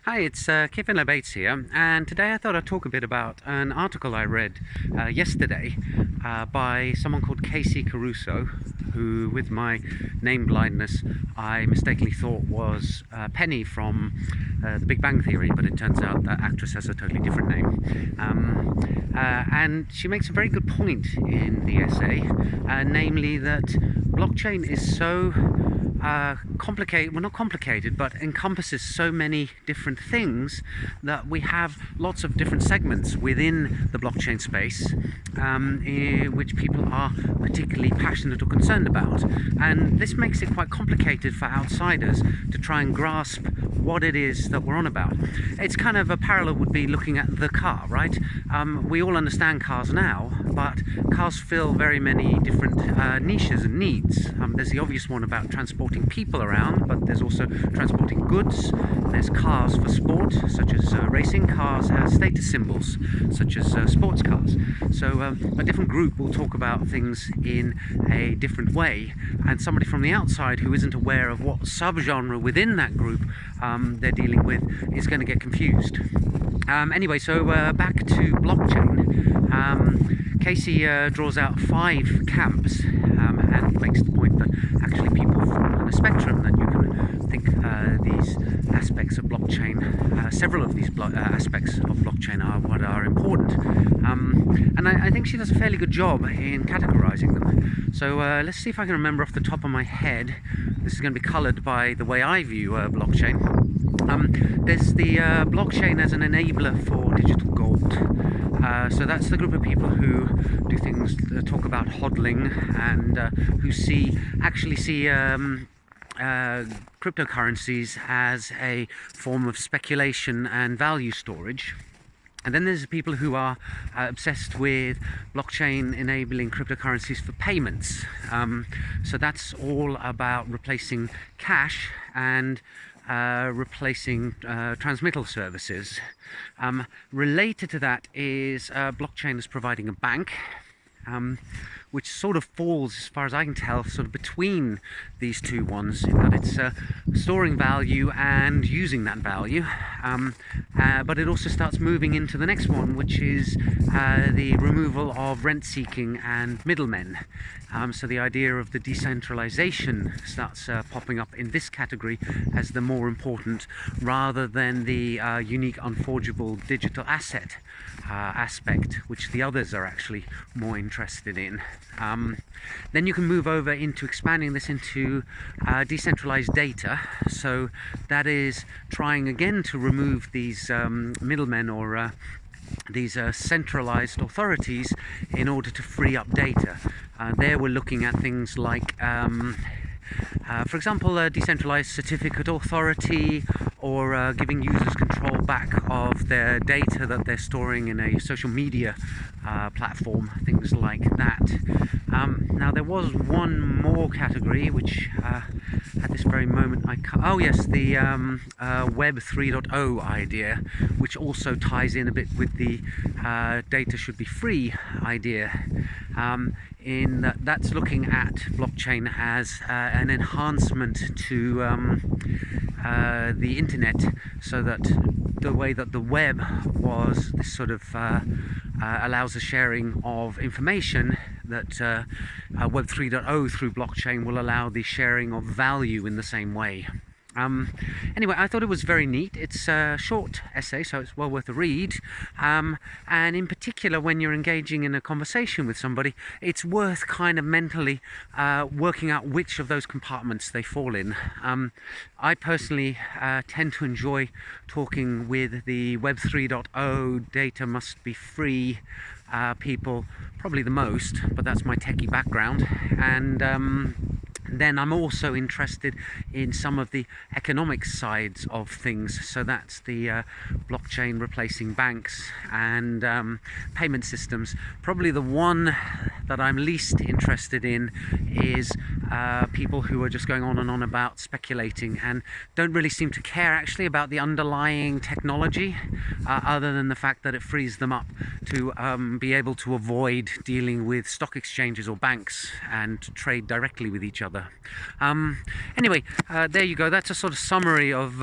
Hi, it's Kevin Bates here, and today I thought I'd talk a bit about an article I read yesterday by someone called Casey Caruso, who, with my name blindness, I mistakenly thought was Penny from The Big Bang Theory, but it turns out that actress has a totally different name. And she makes a very good point in the essay, namely that blockchain is so complicated, well, not complicated, but encompasses so many different things that we have lots of different segments within the blockchain space, which people are particularly passionate or concerned about. And this makes it quite complicated for outsiders to try and grasp what it is that we're on about. It's kind of a parallel would be looking at the car, right? We all understand cars now, but cars fill very many different niches and needs. There's the obvious one about transporting people around, but there's also transporting goods. There's cars for sport, such as racing cars, as status symbols, such as sports cars. So a different group will talk about things in a different way, and somebody from the outside who isn't aware of what subgenre within that group they're dealing with is going to get confused. Anyway, so back to blockchain. Casey draws out 5 camps and makes the point that actually people fall on a spectrum, that you can think these aspects of blockchain, several of these aspects of blockchain are what are important. And I think she does a fairly good job in categorizing them. So let's see if I can remember off the top of my head. This is going to be colored by the way I view blockchain. There's the blockchain as an enabler for digital gold. So that's the group of people who do things, talk about hodling, and who actually see cryptocurrencies as a form of speculation and value storage. And then there's people who are obsessed with blockchain enabling cryptocurrencies for payments. So that's all about replacing cash and replacing transmittal services. Related to that is blockchain is providing a bank, which sort of falls, as far as I can tell, sort of between these two ones, in that it's storing value and using that value. But it also starts moving into the next one, which is the removal of rent-seeking and middlemen. So the idea of the decentralization starts popping up in this category as the more important, rather than the unique unforgeable digital asset aspect, which the others are actually more interested in. Then you can move over into expanding this into decentralized data. So that is trying again to remove these middlemen, or these centralized authorities, in order to free up data. There we're looking at things like for example, a decentralized certificate authority, or giving users control back of their data that they're storing in a social media platform, things like that. Now there was one more category which at this very moment oh yes, the Web 3.0 idea, which also ties in a bit with the data should be free idea. In that, that's looking at blockchain as an enhancement to the internet, so that the way that the web was this sort of allows the sharing of information, that Web 3.0 through blockchain will allow the sharing of value in the same way. Anyway, I thought it was very neat. It's a short essay, so it's well worth a read. And in particular, when you're engaging in a conversation with somebody, it's worth kind of mentally working out which of those compartments they fall in. I personally tend to enjoy talking with the Web 3.0, data must be free people, probably the most, but that's my techie background. And then I'm also interested in some of the economic sides of things. So that's the blockchain replacing banks and payment systems. Probably the one that I'm least interested in is people who are just going on and on about speculating and don't really seem to care actually about the underlying technology, other than the fact that it frees them up to be able to avoid dealing with stock exchanges or banks and to trade directly with each other. Anyway, there you go. That's a sort of summary of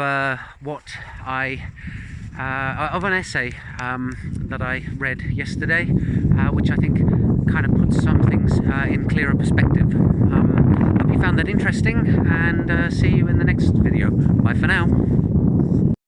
what of an essay that I read yesterday, which I think kind of puts some things in clearer perspective. Hope you found that interesting, and see you in the next video. Bye for now.